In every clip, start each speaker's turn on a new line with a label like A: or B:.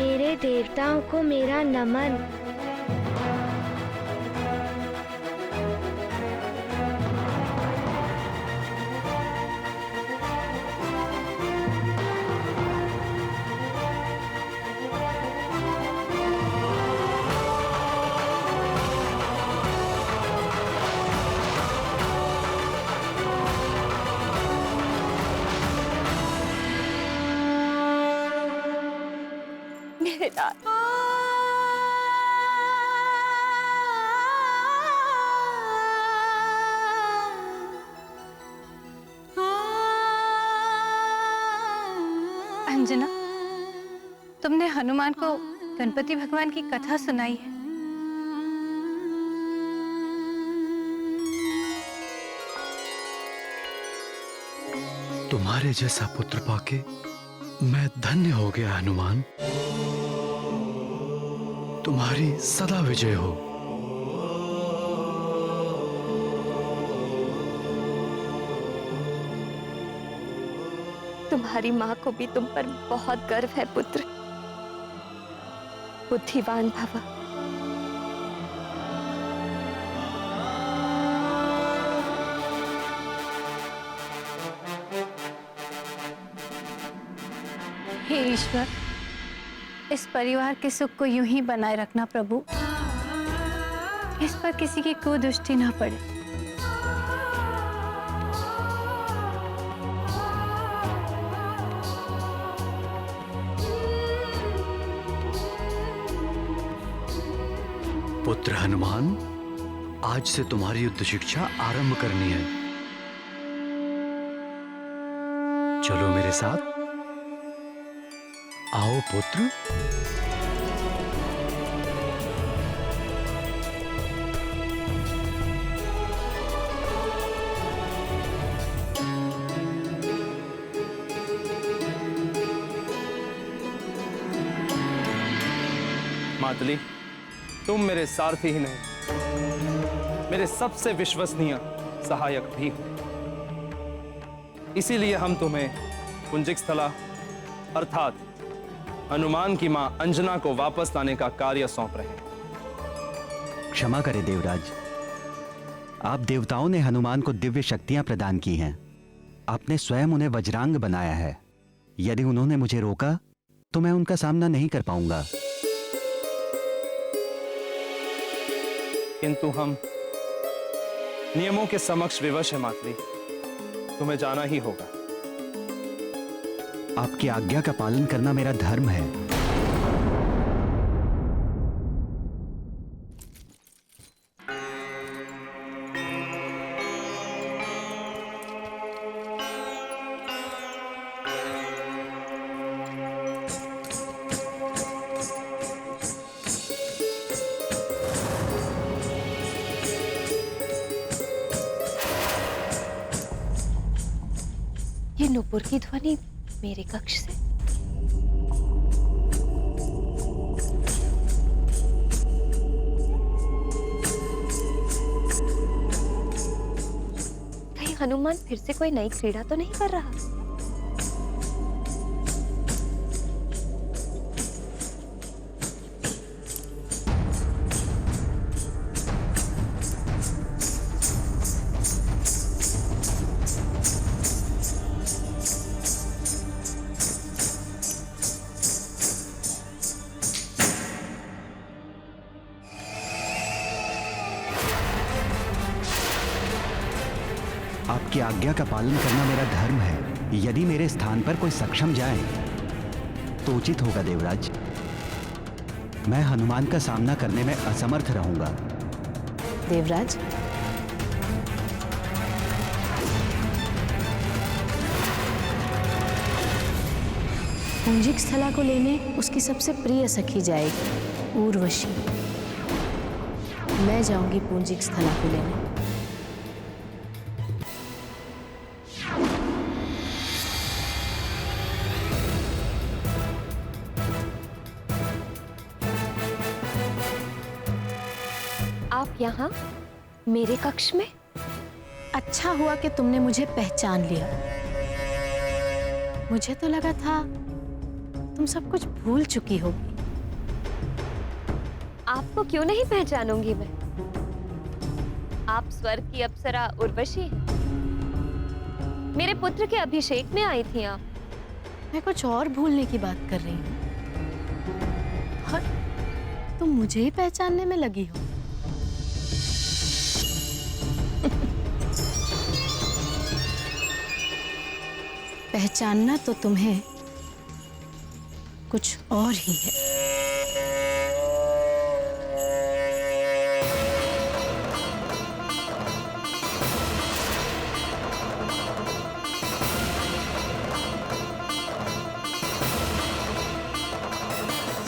A: मेरे देवताओं को मेरा नमन।
B: मेरे लाल,
C: अंजना, तुमने हनुमान को गणपति भगवान की कथा सुनाई है।
D: तुम्हारे जैसा पुत्र पाके मैं धन्य हो गया हनुमान। तुम्हारी सदा विजय हो।
B: तुम्हारी माँ को भी तुम पर बहुत गर्व है पुत्र। बुद्धिवान भव।
C: हे ईश्वर, इस परिवार के सुख को यूं ही बनाए रखना प्रभु। इस पर किसी की कुदृष्टि न पड़े।
D: पुत्र हनुमान, आज से तुम्हारी युद्ध शिक्षा आरंभ करनी है। चलो मेरे साथ। आओ पुत्र।
E: मातली, तुम मेरे सारथी ही नहीं, मेरे सबसे विश्वसनीय सहायक भी हो। इसीलिए हम तुम्हें पुंजिक स्थला अर्थात हनुमान की मां अंजना को वापस लाने का कार्य सौंप रहे हैं।
F: क्षमा करें देवराज, आप देवताओं ने हनुमान को दिव्य शक्तियां प्रदान की हैं। आपने स्वयं उन्हें वज्रांग बनाया है। यदि उन्होंने मुझे रोका तो मैं उनका सामना नहीं कर पाऊंगा।
E: किंतु हम नियमों के समक्ष विवश है मातली, तुम्हें जाना ही होगा।
F: आपकी आज्ञा का पालन करना मेरा धर्म है।
B: ये नुपुर की ध्वनि मेरे कक्ष से। कहीं हनुमान फिर से कोई नई क्रीड़ा तो नहीं कर रहा?
F: आपकी आज्ञा का पालन करना मेरा धर्म है। यदि मेरे स्थान पर कोई सक्षम जाए तो उचित होगा देवराज। मैं हनुमान का सामना करने में असमर्थ रहूंगा।
G: देवराज, पुंजिक स्थला को लेने उसकी सबसे प्रिय सखी जाएगी, उर्वशी। मैं जाऊंगी पुंजिक स्थला को लेने।
B: आप यहाँ मेरे कक्ष में?
G: अच्छा हुआ कि तुमने मुझे पहचान लिया। मुझे तो लगा था तुम सब कुछ भूल चुकी होगी।
B: आपको क्यों नहीं पहचानूंगी मैं? आप स्वर्ग की अप्सरा उर्वशी हैं। मेरे पुत्र के अभिषेक में आई थी आप।
G: मैं कुछ और भूलने की बात कर रही हूँ और तुम मुझे ही पहचानने में लगी हो। पहचानना तो तुम्हें कुछ और ही है।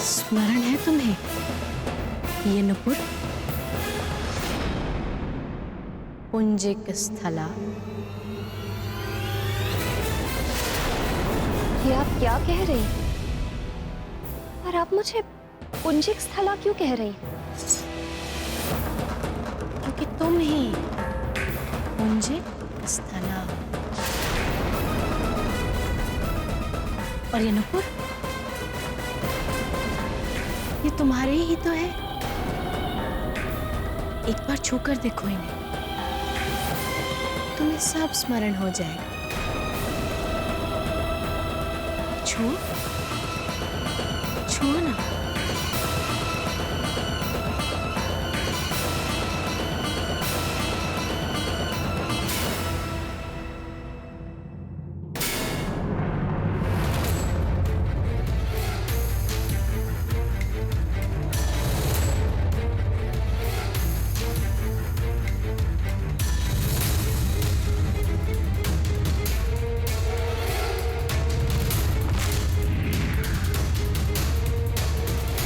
G: स्मरण है तुम्हें ये नुपुर? पुंजिक स्थला।
B: ये आप क्या कह रही हैं? और आप मुझे पुंजिक स्थला क्यों कह रही हैं?
G: क्योंकि तुम ही पुंजिक स्थला। और ये नुपुर, ये तुम्हारे ही तो है। एक बार छूकर देखो इन्हें, तुम्हें सब स्मरण हो जाएगा। छू छू ना।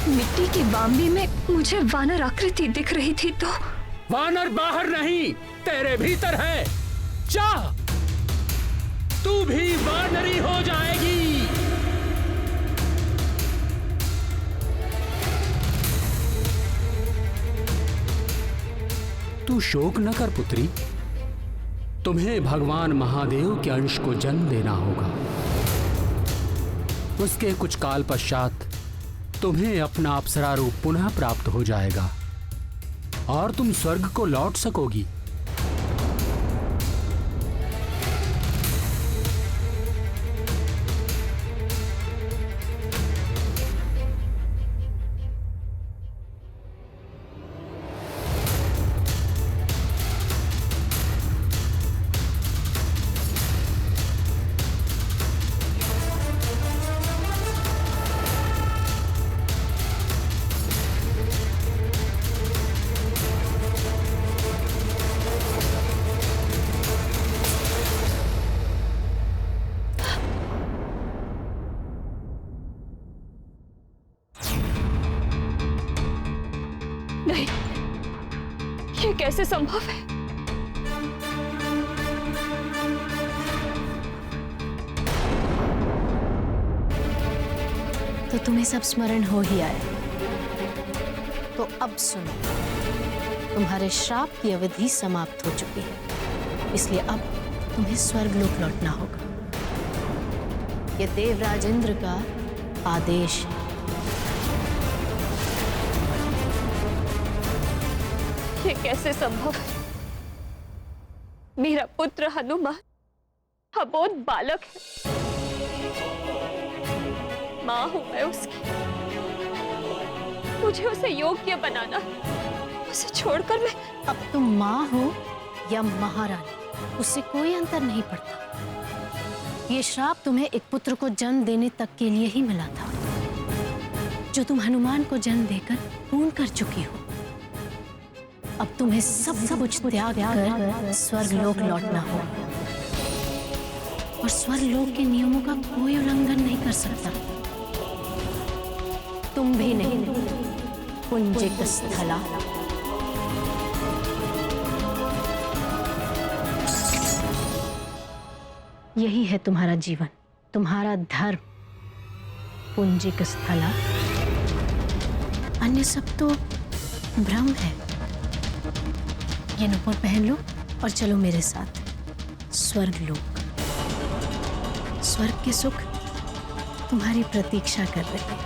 B: मिट्टी की बाम्बी में मुझे वानर आकृति दिख रही थी तो
H: वानर बाहर नहीं, तेरे भीतर है। चाह तू भी वानरी हो जाएगी। तू शोक न कर पुत्री, तुम्हें भगवान महादेव के अंश को जन्म देना होगा। उसके कुछ काल पश्चात तुम्हें अपना अप्सरा रूप पुनः प्राप्त हो जाएगा और तुम स्वर्ग को लौट सकोगी।
B: नहीं, ये कैसे संभव है?
G: तो तुम्हें सब स्मरण हो ही आया। तो अब सुनो, तुम्हारे श्राप की अवधि समाप्त हो चुकी है, इसलिए अब तुम्हें स्वर्गलोक लौटना होगा। यह देवराज इंद्र का आदेश है।
B: ये कैसे संभव है? मेरा पुत्र हनुमान अबोध बालक है। मां हूं मैं उसकी। मुझे उसे योग्य बनाना है। उसे छोड़कर मैं
G: अब तुम माँ हो या महारानी, उससे कोई अंतर नहीं पड़ता। ये श्राप तुम्हें एक पुत्र को जन्म देने तक के लिए ही मिला था, जो तुम हनुमान को जन्म देकर पूर्ण कर चुकी हो। अब तुम्हें सब कुछ त्याग कर स्वर्गलोक लौटना हो, और स्वर्गलोक के नियमों का कोई उल्लंघन नहीं कर सकता। तुम भी नहीं, पुंजिक स्थला। यही है तुम्हारा जीवन, तुम्हारा धर्म, पुंजिक स्थला। अन्य सब तो भ्रम है। ये नुपुर पहन लो और चलो मेरे साथ स्वर्गलोक। स्वर्ग के सुख तुम्हारी प्रतीक्षा कर रहे हैं।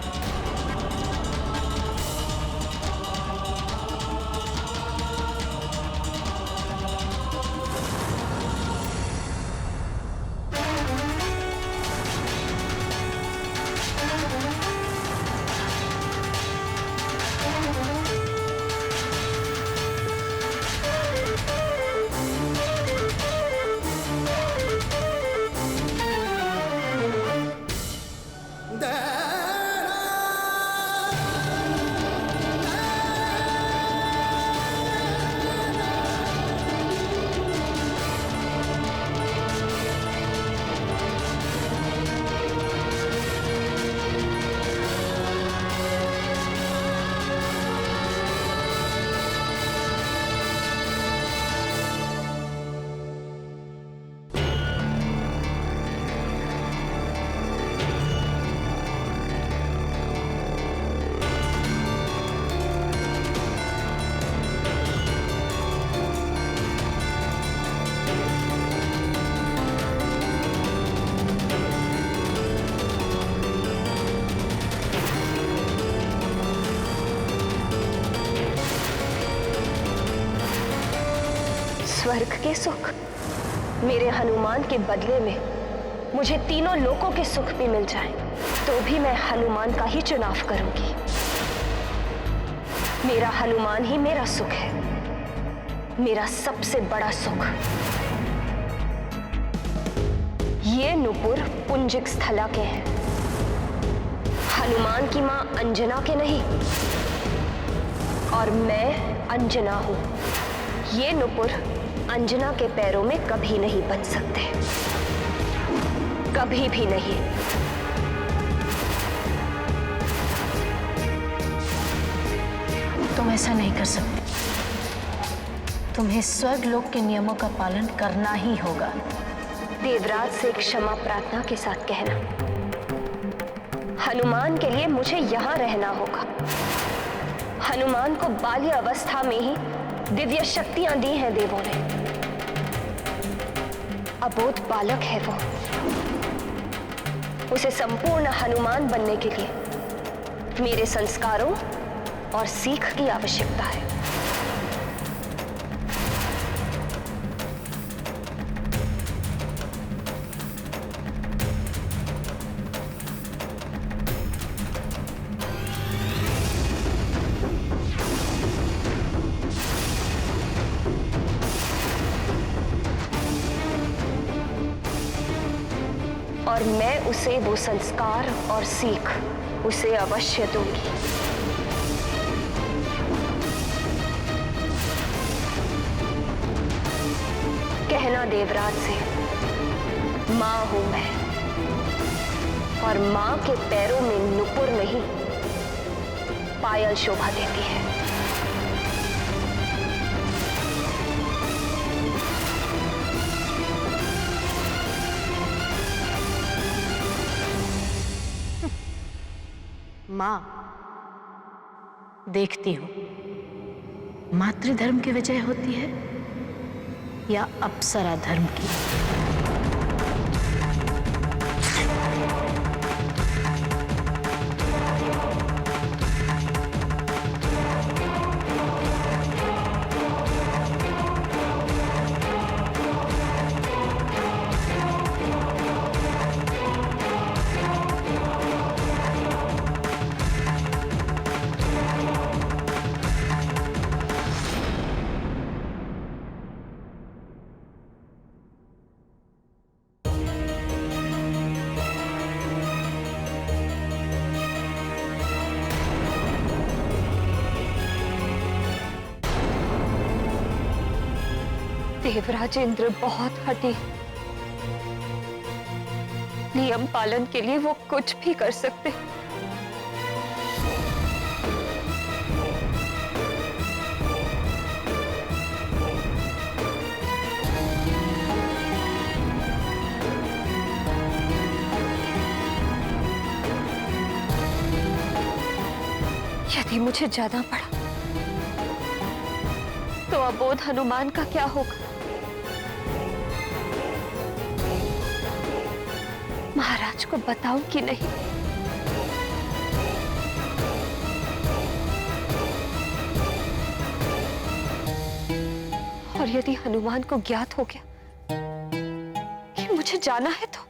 A: स्वर्ग के सुख, मेरे हनुमान के बदले में मुझे तीनों लोकों के सुख भी मिल जाएं, तो भी मैं हनुमान का ही चुनाव करूंगी। मेरा हनुमान ही मेरा सुख है, मेरा सबसे बड़ा सुख। ये नुपुर पुंजिक स्थला के हैं, हनुमान की मां अंजना के नहीं। और मैं अंजना हूं। ये नुपुर अंजना के पैरों में कभी नहीं बन सकते, कभी भी नहीं।
G: तुम ऐसा नहीं कर सकते। तुम्हें स्वर्ग लोक के नियमों का पालन करना ही होगा।
A: देवराज से क्षमा प्रार्थना के साथ कहना, हनुमान के लिए मुझे यहां रहना होगा। हनुमान को बाल्य अवस्था में ही दिव्य शक्तियां दी हैं देवों ने। अबोध बालक है वो, उसे संपूर्ण हनुमान बनने के लिए मेरे संस्कारों और सीख की आवश्यकता है। और मैं उसे वो संस्कार और सीख उसे अवश्य दूंगी। कहना देवराज से, मां हूं मैं, और मां के पैरों में नुपुर नहीं पायल शोभा देती है।
G: मां, देखती हूं मातृधर्म की विजय होती है या अप्सरा धर्म की।
A: देवराज इंद्र बहुत हठी, नियम पालन के लिए वो कुछ भी कर सकते। यदि मुझे जाना पड़ा तो अबोध हनुमान का क्या होगा? महाराज को बताऊं कि नहीं? और यदि हनुमान को ज्ञात हो गया कि मुझे जाना है तो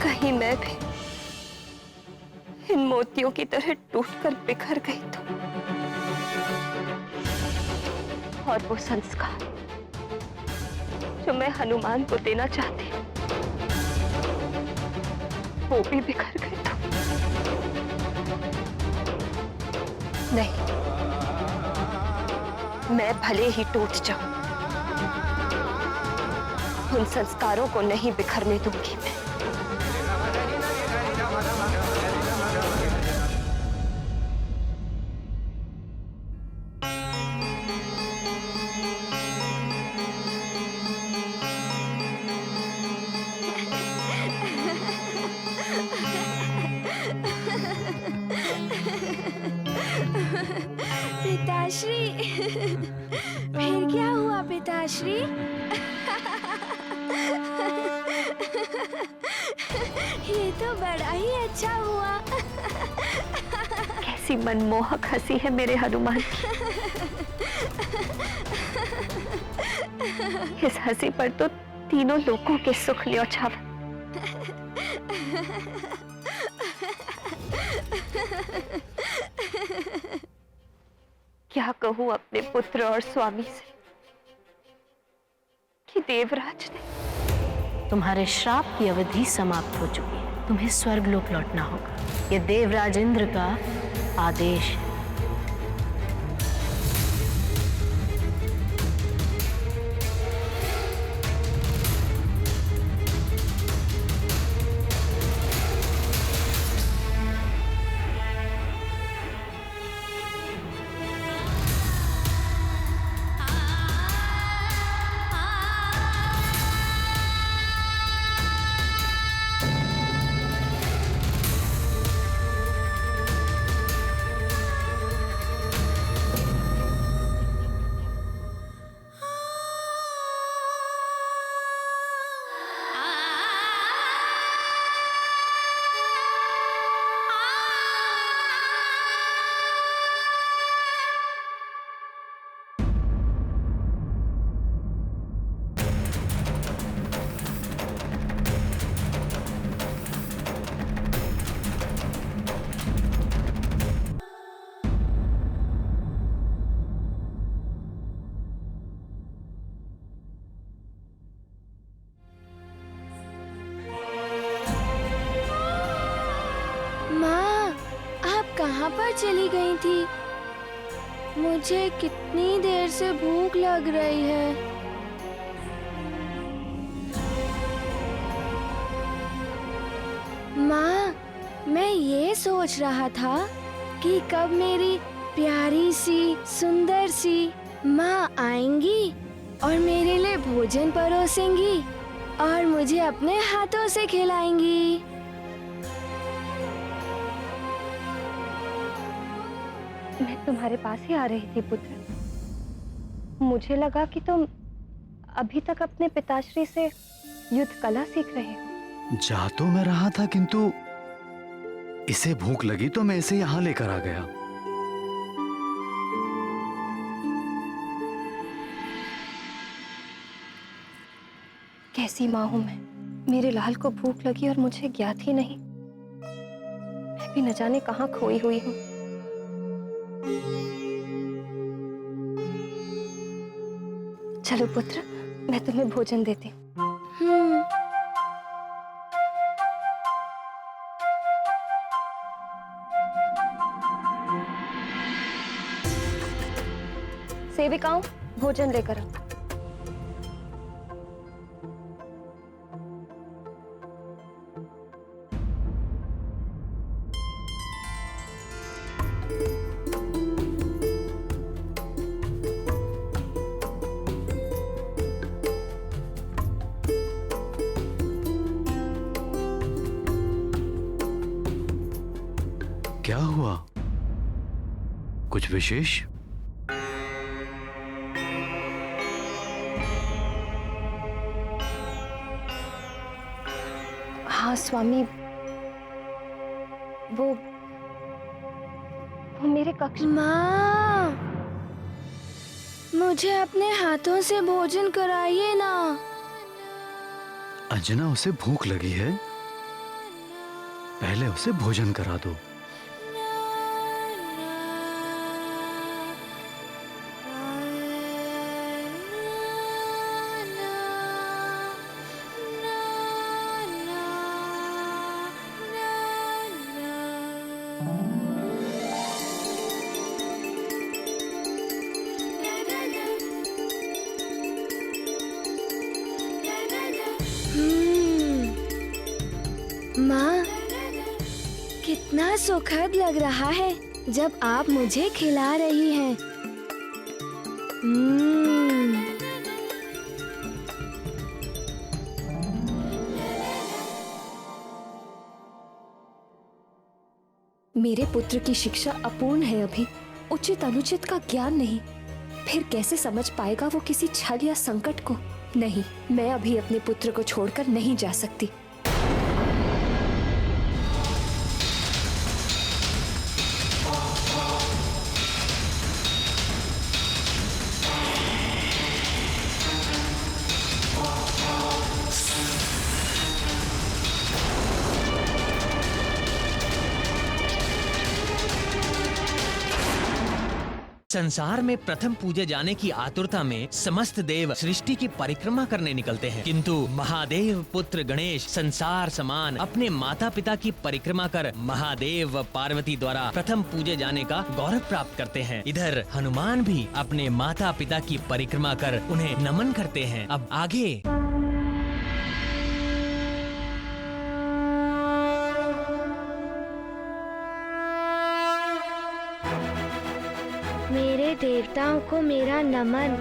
A: कहीं मैं भी इन मोतियों की तरह टूटकर बिखर गई तो, और वो संस्कार जो मैं हनुमान को देना चाहती वो भी बिखर गए तो। नहीं, मैं भले ही टूट जाऊं उन संस्कारों को नहीं बिखरने दूंगी मैं।
I: पिताश्री, फिर क्या हुआ पिताश्री? ये तो बड़ा ही अच्छा हुआ।
A: कैसी मनमोहक हंसी है मेरे हनुमान की। इस हंसी पर तो तीनों लोगों के सुख न्योछावर। क्या कहूं अपने पुत्र और स्वामी से कि देवराज ने।
G: तुम्हारे श्राप की अवधि समाप्त हो चुकी है। तुम्हें स्वर्गलोक लौटना होगा। यह देवराज इंद्र का आदेश है।
I: कहाँ पर चली गई थी? मुझे कितनी देर से भूख लग रही है। माँ, मैं ये सोच रहा था कि कब मेरी प्यारी सी सुंदर सी माँ आएंगी और मेरे लिए भोजन परोसेंगी और मुझे अपने हाथों से खिलाएंगी।
A: मैं तुम्हारे पास ही आ रही थी पुत्र। मुझे लगा कि तुम अभी तक अपने पिताश्री से युद्ध कला सीख रहे हो।
D: जा तो मैं रहा था, किंतु इसे भूख लगी तो मैं इसे यहां लेकर आ गया।
A: कैसी माँ हूं मैं। मेरे लाल को भूख लगी और मुझे ज्ञात ही नहीं। मैं भी न जाने कहां खोई हुई हूं। चलो पुत्र, मैं तुम्हें भोजन देती हूँ। सेविकाओं, भोजन लेकर आओ।
D: क्या हुआ? कुछ विशेष?
A: हाँ स्वामी, वो मेरे कक्ष।
I: माँ, मुझे अपने हाथों से भोजन कराइए ना।
D: अंजना, उसे भूख लगी है, पहले उसे भोजन करा दो।
I: सुखद लग रहा है जब आप मुझे खिला रही हैं।
A: मेरे पुत्र की शिक्षा अपूर्ण है अभी, उचित अनुचित का ज्ञान नहीं। फिर कैसे समझ पाएगा वो किसी छल या संकट को? नहीं, मैं अभी अपने पुत्र को छोड़कर नहीं जा सकती।
J: संसार में प्रथम पूजे जाने की आतुरता में समस्त देव सृष्टि की परिक्रमा करने निकलते हैं, किंतु महादेव पुत्र गणेश संसार समान अपने माता पिता की परिक्रमा कर महादेव व पार्वती द्वारा प्रथम पूजे जाने का गौरव प्राप्त करते हैं। इधर हनुमान भी अपने माता पिता की परिक्रमा कर उन्हें नमन करते हैं। अब आगे
I: मेरे देवताओं को मेरा नमन।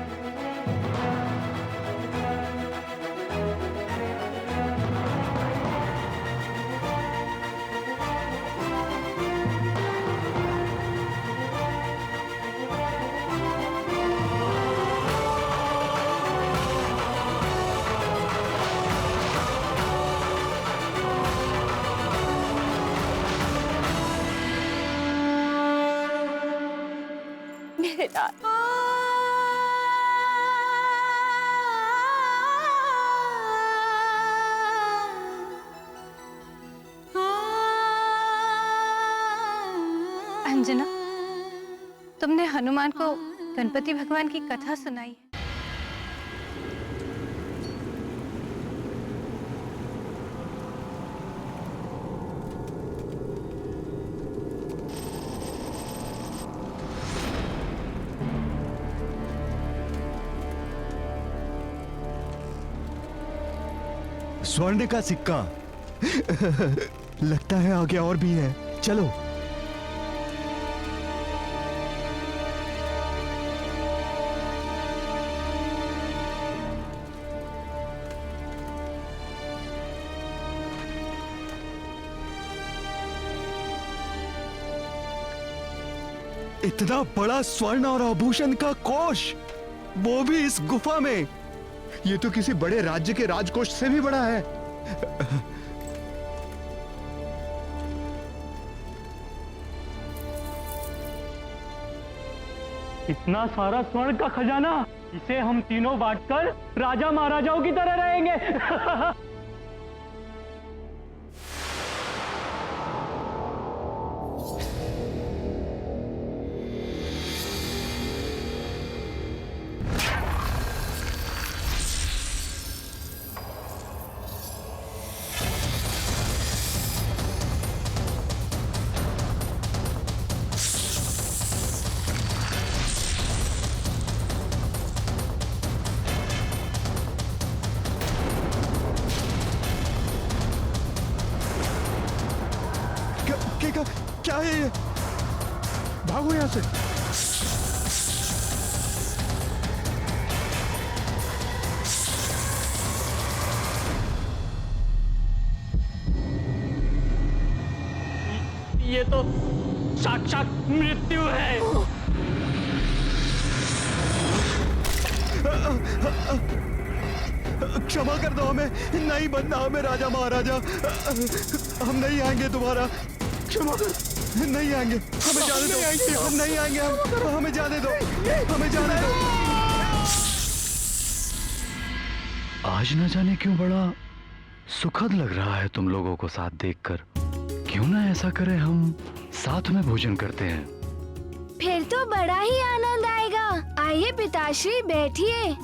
B: मेरे लाल,
C: अंजना, तुमने हनुमान को गणपति भगवान की कथा सुनाई है।
F: स्वर्ण का सिक्का लगता है आगे और भी है, चलो। इतना बड़ा स्वर्ण और आभूषण का कोष, वो भी इस गुफा में। ये तो किसी बड़े राज्य के राजकोष से भी बड़ा है।
K: इतना सारा स्वर्ण का खजाना, इसे हम तीनों बांटकर राजा महाराजाओं की तरह रहेंगे।
F: क्या है ये? भागो यहां से।
K: ये तो साक्षात मृत्यु है।
F: क्षमा कर दो हमें, नहीं बनना हमें राजा महाराजा। हम नहीं आएंगे तुम्हारा, क्षमा कर, नहीं आएंगे, हमें जाने दो, हम नहीं आएंगे, हमें जाने दो, हमें जाने दो।
D: आज न जाने क्यों बड़ा सुखद लग रहा है तुम लोगों को साथ देखकर। क्यों ना ऐसा करें, हम साथ में भोजन करते हैं।
I: फिर तो बड़ा ही आनंद आएगा। आइए पिताश्री, बैठिए।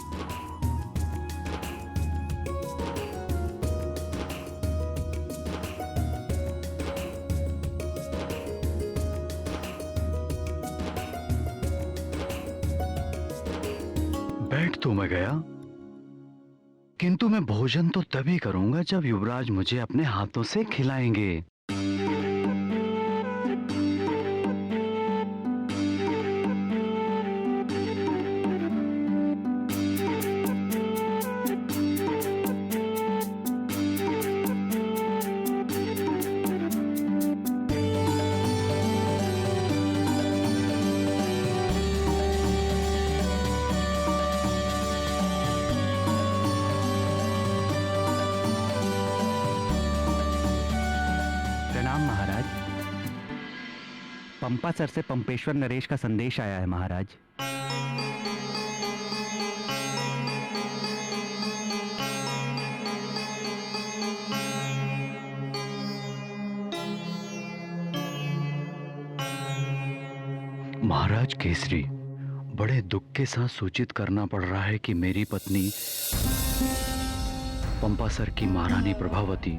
D: बैठ तो मैं गया, किंतु मैं भोजन तो तभी करूंगा जब युवराज मुझे अपने हाथों से खिलाएंगे।
F: पंपा सर से पंपेश्वर नरेश का संदेश आया है महाराज।
D: महाराज केसरी, बड़े दुख के साथ सूचित करना पड़ रहा है कि मेरी पत्नी पंपासर की महारानी प्रभावती,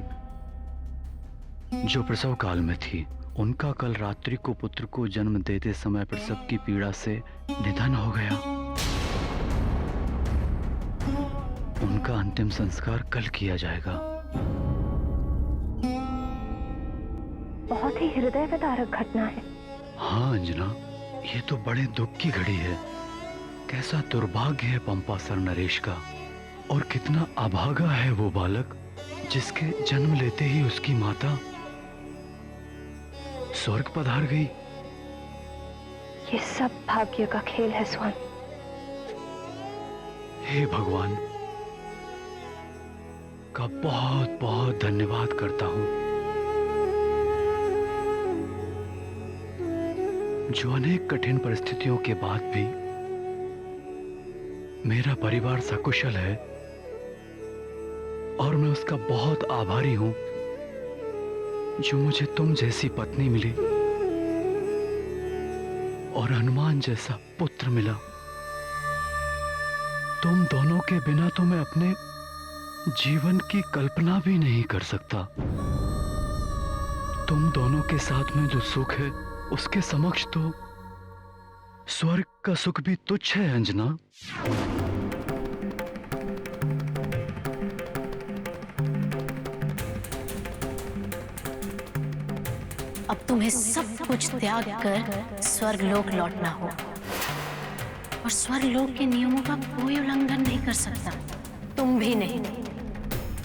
D: जो प्रसव काल में थी, उनका कल रात्रि को पुत्र को जन्म देते समय प्रसव की पीड़ा से निधन हो गया। उनका अंतिम संस्कार कल किया जाएगा।
A: बहुत ही हृदय विदारक घटना है।
D: हाँ अंजना, ये तो बड़े दुख की घड़ी है। कैसा दुर्भाग्य है पंपासर नरेश का, और कितना अभागा है वो बालक जिसके जन्म लेते ही उसकी माता स्वर्ग पधार गई।
A: ये सब भाग्य का खेल है स्वामी।
D: हे भगवान का बहुत बहुत धन्यवाद करता हूं, जो अनेक कठिन परिस्थितियों के बाद भी मेरा परिवार सकुशल है, और मैं उसका बहुत आभारी हूं जो मुझे तुम जैसी पत्नी मिली और हनुमान जैसा पुत्र मिला। तुम दोनों के बिना तो मैं अपने जीवन की कल्पना भी नहीं कर सकता। तुम दोनों के साथ में जो सुख है उसके समक्ष तो स्वर्ग का सुख भी तुच्छ है अंजना।
G: अब तुम्हें सब कुछ त्याग कर स्वर्ग लोक लौटना होगा, और स्वर्ग लोक के नियमों का कोई उल्लंघन नहीं कर सकता। तुम भी नहीं।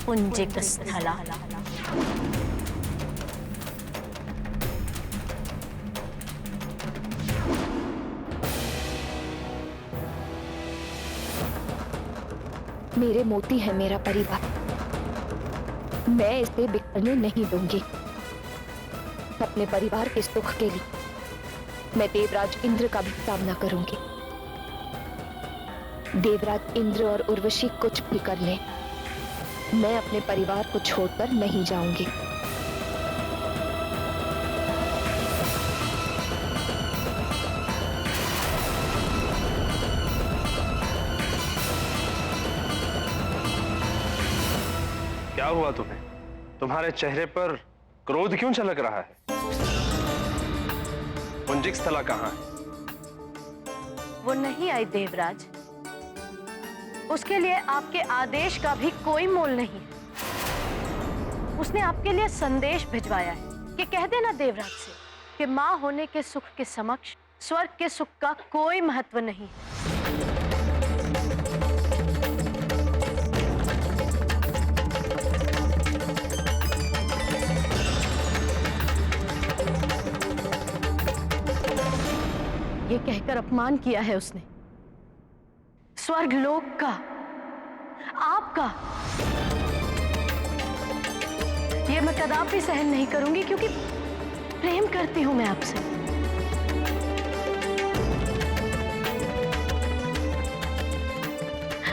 G: पुंजिक स्थला।
A: मेरे मोती है मेरा परिवार, मैं इसे बिखरने नहीं दूंगी। अपने परिवार के सुख के लिए मैं देवराज इंद्र का भी सामना करूंगी। देवराज इंद्र और उर्वशी कुछ भी कर ले, मैं अपने परिवार को छोड़कर नहीं जाऊंगी।
E: क्या हुआ तुम्हें? तुम्हारे चेहरे पर क्रोध क्यों झलक रहा है? पुंजिक स्थला कहाँ है?
G: वो नहीं आई देवराज। उसके लिए आपके आदेश का भी कोई मोल नहीं। उसने आपके लिए संदेश भिजवाया है कि कह देना देवराज से कि मां होने के सुख के समक्ष स्वर्ग के सुख का कोई महत्व नहीं है। ये कहकर अपमान किया है उसने, स्वर्ग लोक का, आपका। ये मैं कदापि सहन नहीं करूंगी, क्योंकि प्रेम करती हूं मैं आपसे।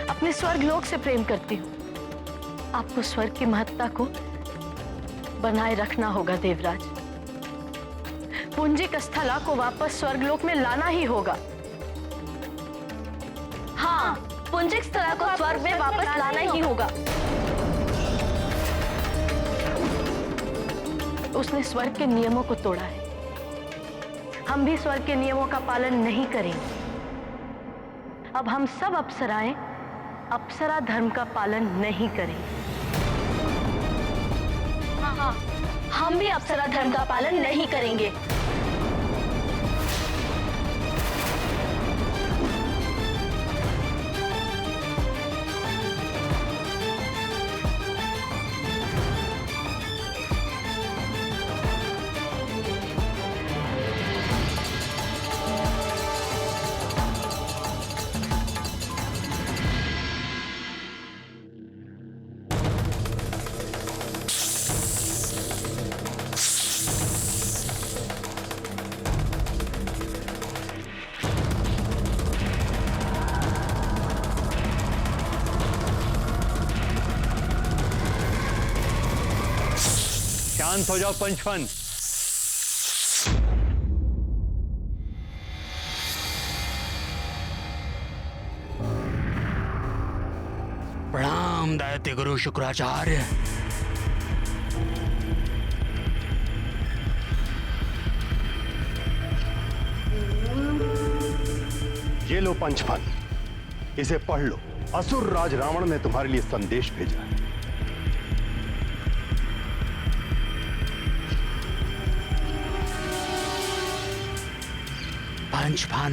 G: अपने स्वर्ग लोक से प्रेम करती हूं। आपको स्वर्ग की महत्ता को बनाए रखना होगा देवराज। पुंजिक स्थला को वापस स्वर्गलोक में लाना ही होगा। हाँ, पुंजिक स्थला को स्वर्ग में वापस लाना ही होगा। उसने स्वर्ग के नियमों को तोड़ा है। हम भी स्वर्ग के नियमों का पालन नहीं करेंगे। अब हम सब अप्सराएं अप्सरा धर्म का पालन नहीं करेंगे। हाँ, हम भी अप्सरा धर्म का पालन नहीं करेंगे।
D: शांत हो जाओ पंचफन।
H: प्रणाम दैत्य गुरु शुक्राचार्य।
L: ये लो पंचफन, इसे पढ़ लो। असुर राज रावण ने तुम्हारे लिए संदेश भेजा है।
H: पंचफन,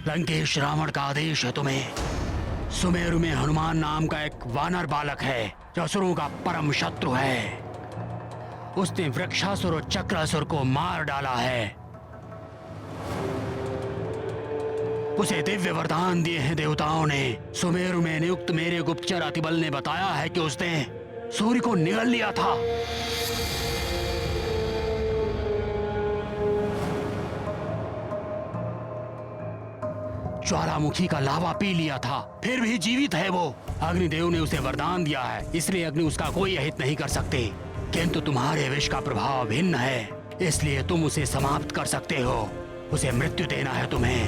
H: लंकेश रावण का आदेश है तुम्हें। सुमेरु में हनुमान नाम का एक वानर बालक है जो असुरों का परम शत्रु है। उसने वृक्षासुर और चक्रासुर को मार डाला है। उसे दिव्य वरदान दिए हैं देवताओं ने। सुमेरु में नियुक्त मेरे गुप्तचर अतिबल ने बताया है कि उसने सूर्य को निगल लिया था। ज्वालामुखी का लावा पी लिया था, फिर भी जीवित है वो। अग्निदेव ने उसे वरदान दिया है, इसलिए अग्नि उसका कोई अहित नहीं कर सकते। किंतु तुम्हारे विष का प्रभाव भिन्न है, इसलिए तुम उसे समाप्त कर सकते हो। उसे मृत्यु देना है तुम्हें।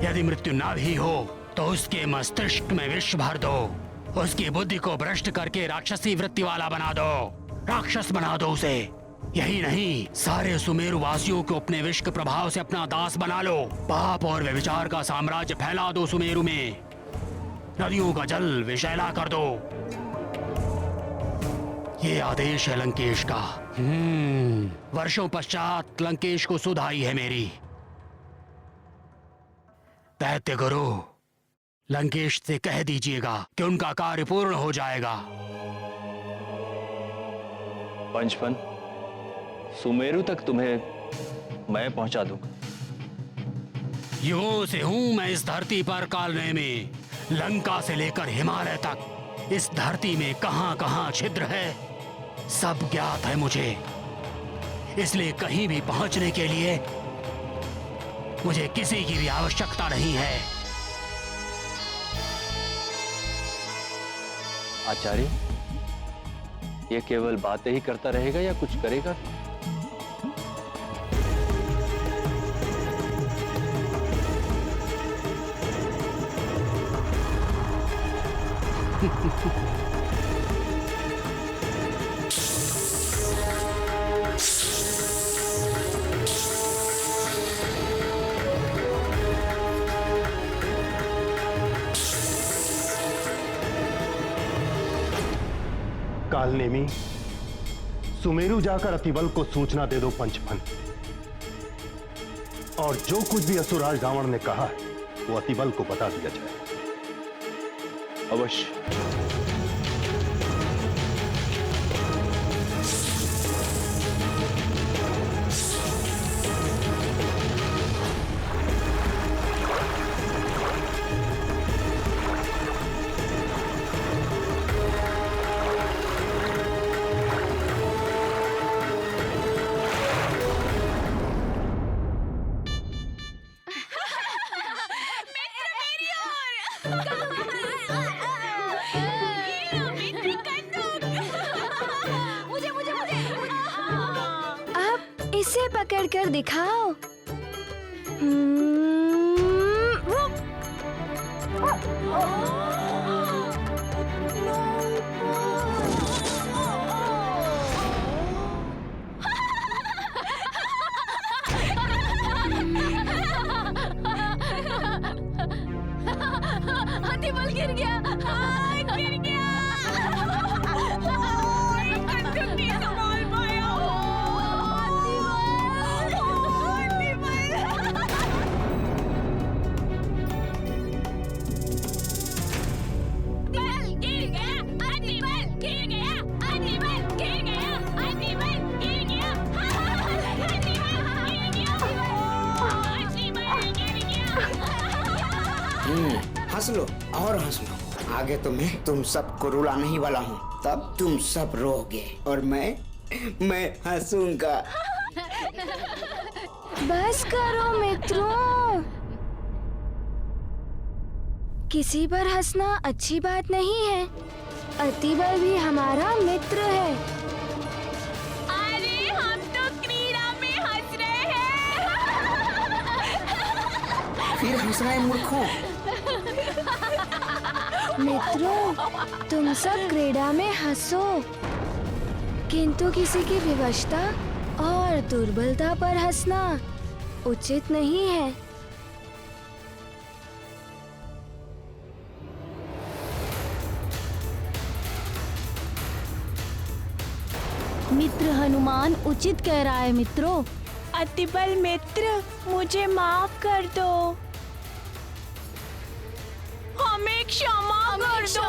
H: यदि मृत्यु ना भी हो तो उसके मस्तिष्क में विष भर दो। उसकी बुद्धि को भ्रष्ट करके राक्षसी वृत्ति वाला बना दो। राक्षस बना दो उसे। यही नहीं, सारे सुमेरु वासियों को अपने विष के प्रभाव से अपना दास बना लो। पाप और व्यभिचार का साम्राज्य फैला दो सुमेरु में। नदियों का जल विषैला कर दो। ये आदेश है लंकेश का। वर्षों पश्चात लंकेश को सुध आई है मेरी। दैत्य गुरु, लंकेश से कह दीजिएगा कि उनका कार्य पूर्ण हो जाएगा।
E: पंचफन, सुमेरु तक तुम्हें मैं पहुंचा दूंगा।
H: युगों से हूं मैं इस धरती पर कालने में। लंका से लेकर हिमालय तक इस धरती में कहां कहां छिद्र है सब ज्ञात है मुझे। इसलिए कहीं भी पहुंचने के लिए मुझे किसी की भी आवश्यकता नहीं है।
E: आचार्य, ये केवल बातें ही करता रहेगा या कुछ करेगा?
L: कालनेमी, सुमेरु जाकर अतिबल को सूचना दे दो पंचफन। और जो कुछ भी असुरराज रावण ने कहा है वो अतिबल को बता दिया जाए।
E: अवश्य।
I: इसे पकड़ कर दिखाओ।
B: अतिबल गिर गया, गिर गया। कंचुक नहीं संभाल पाया।
M: हंस लो और हंस लो। आगे तो मैं तुम सबको रुलाने ही वाला हूँ। तब तुम सब रोगे और मैं हंसूंगा।
I: बस करो मित्रों, किसी पर हंसना अच्छी बात नहीं है। अतिबल भी हमारा मित्र है।
B: अरे हम तो क्रीड़ा में हंस रहे हैं।
M: फिर हंस रहे मूर्खों।
I: मित्रों, तुम सब क्रीड़ा में हंसो, किंतु किसी की विवशता और दुर्बलता पर हंसना उचित नहीं है।
G: मित्र हनुमान उचित कह रहा है मित्रों।
I: अतिबल मित्र, मुझे माफ कर दो। हमें क्षमा कर दो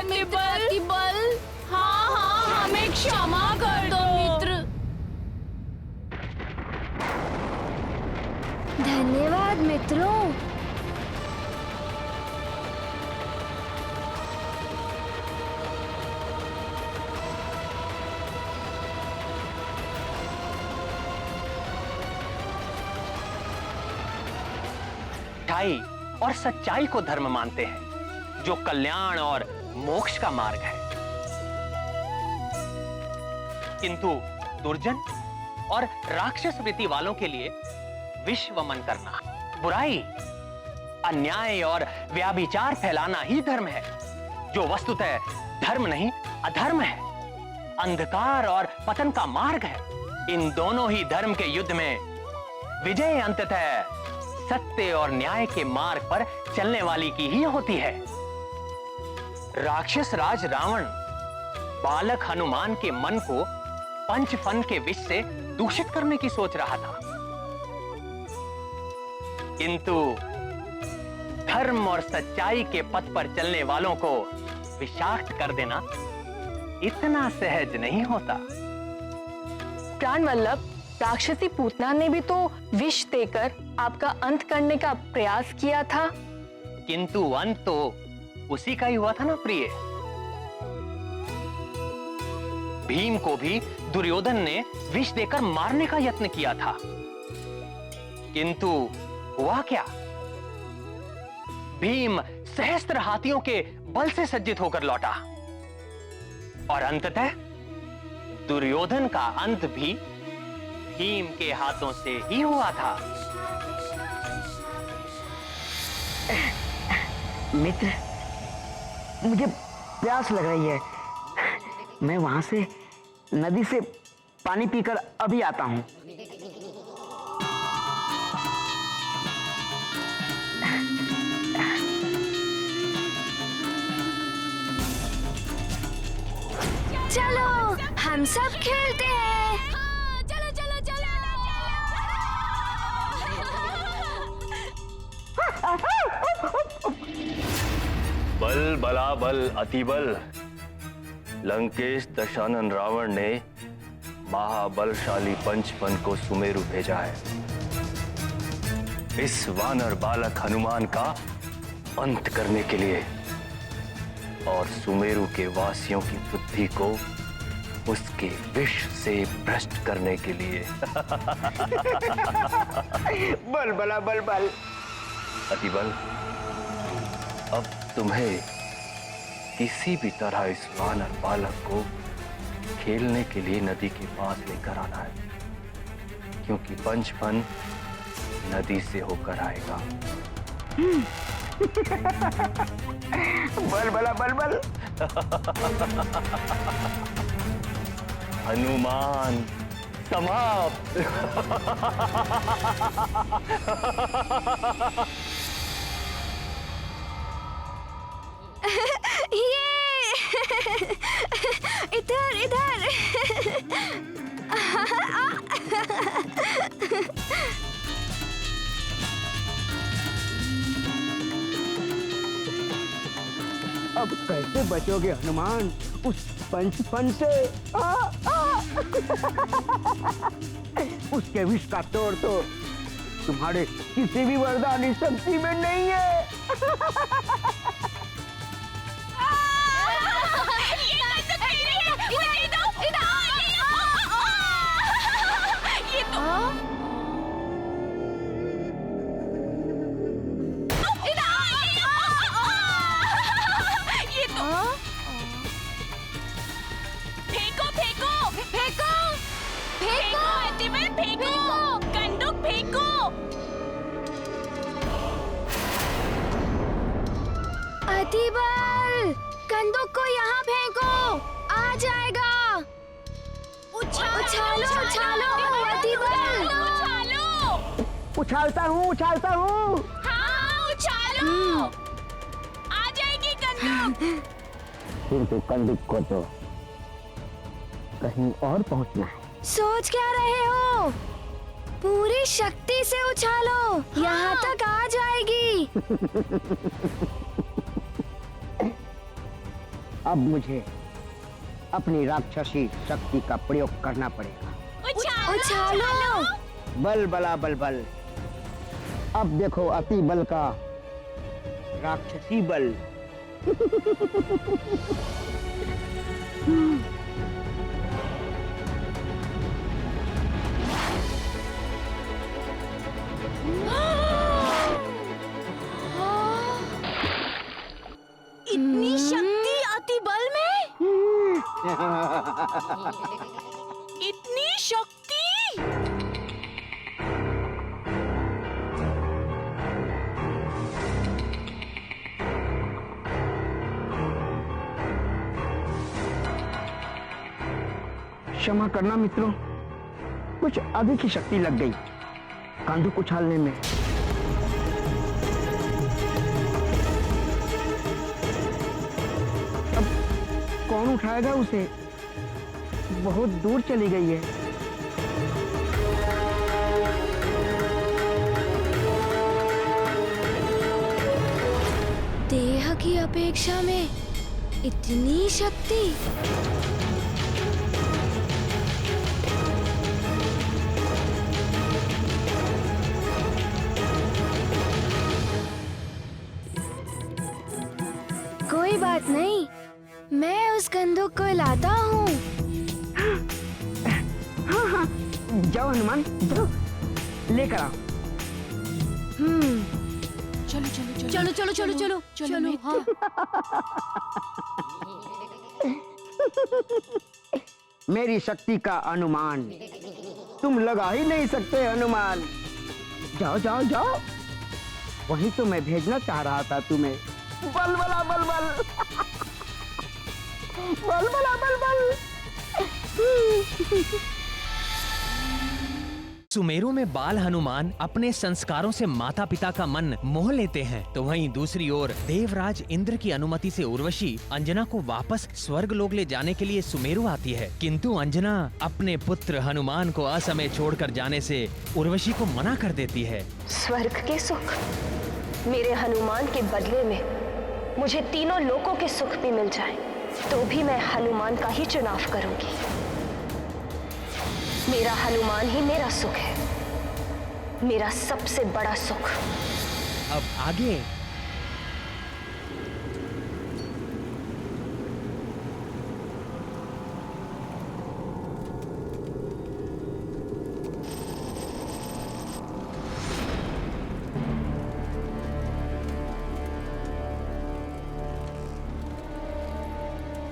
I: मित्र अतिबल। हाँ, हमें क्षमा कर दो मित्र। धन्यवाद मित्रों।
J: अच्छाई और सच्चाई को धर्म मानते हैं, जो कल्याण और मोक्ष का मार्ग है। किंतु दुर्जन और राक्षस वृत्ति वालों के लिए विष वमन करना, बुराई, अन्याय और व्याभिचार फैलाना ही धर्म है, जो वस्तुतः धर्म नहीं अधर्म है, अंधकार और पतन का मार्ग है। इन दोनों ही धर्म के युद्ध में विजय अंततः सत्य और न्याय के मार्ग पर चलने वाली की ही होती है। राक्षस राज रावण बालक हनुमान के मन को पंचफन के विष से दूषित करने की सोच रहा था, किंतु धर्म और सच्चाई के पथ पर चलने वालों को विषाक्त कर देना इतना सहज नहीं होता।
A: प्राण वल्लभ, राक्षसी पूतना ने भी तो विष देकर आपका अंत करने का प्रयास किया था।
J: किंतु अंत तो उसी का ही हुआ था ना प्रिय। भीम को भी दुर्योधन ने विष देकर मारने का यत्न किया था, किंतु हुआ क्या? भीम सहस्त्र हाथियों के बल से सज्जित होकर लौटा और अंततः दुर्योधन का अंत भी भीम के हाथों से ही हुआ था।
M: मित्र, मुझे प्यास लग रही है। मैं वहां से नदी से पानी पीकर अभी आता हूं।
I: चलो हम सब खेलते हैं।
B: चलो चलो चलो
L: बल बला बल अतिबल। लंकेश दशानन रावण ने महाबलशाली पंचफन को सुमेरु भेजा है, इस वानर बालक हनुमान का अंत करने के लिए और सुमेरु के वासियों की बुद्धि को उसके विष से भ्रष्ट करने के लिए।
M: बल बला बल बल।
L: अतिबल, अब तुम्हें किसी भी तरह इस वानर बालक को खेलने के लिए नदी के पास लेकर आना है, क्योंकि पंचफन नदी से होकर आएगा।
M: बल बला बल बल।
L: हनुमान समाप्त।
I: ये इधर इधर।
M: अब कैसे बचोगे हनुमान उस पंचफन से? उसके विष का तोड़ तो तुम्हारे किसी भी वरदानी शक्ति में नहीं है।
I: अतिबल, कंदूक को यहाँ फेंको, आ जाएगा। उछालो उछालो अतिबल।
M: उछालता हूँ उछालता हूँ।
I: हाँ उछालो। आ जाएगी कंदूक।
M: किंतु कंदूक को तो कहीं और पहुँचना है।
I: सोच क्या रहे हो? पूरी शक्ति से उछालो, यहाँ तक आ जाएगी।
M: अब मुझे अपनी राक्षसी शक्ति का प्रयोग करना पड़ेगा।
I: उछालो।
M: बल बला बल बल। अब देखो अति बल का राक्षसी बल।
I: इतनी शक्ति अति बल में? इतनी शक्ति?
M: क्षमा करना मित्रों, कुछ अधिक ही शक्ति लग गई कंदूक उछालने में। अब कौन उठाएगा उसे? बहुत दूर चली गई है।
I: देह की अपेक्षा में इतनी शक्ति? कोई बात नहीं, मैं उस कंदूक को लाता हूँ।
M: हाँ, जाओ हनुमान, जाओ लेकर आओ।
G: चलो चलो चलो चलो चलो हाँ।
M: मेरी शक्ति का अनुमान तुम लगा ही नहीं सकते हनुमान। जाओ जाओ जाओ, वही तो मैं भेजना चाह रहा था तुम्हें। बल बला बल बल। बल बला बल बल।
J: सुमेरु में बाल हनुमान अपने संस्कारों से माता पिता का मन मोह लेते हैं, तो वहीं दूसरी ओर देवराज इंद्र की अनुमति से उर्वशी अंजना को वापस स्वर्ग लोक ले जाने के लिए सुमेरु आती है, किंतु अंजना अपने पुत्र हनुमान को असमय छोड़कर जाने से उर्वशी को मना कर देती है।
A: स्वर्ग के सुख, मेरे हनुमान के बदले में मुझे तीनों लोकों के सुख भी मिल जाएं, तो भी मैं हनुमान का ही चुनाव करूंगी। मेरा हनुमान ही मेरा सुख है, मेरा सबसे बड़ा सुख।
J: अब आगे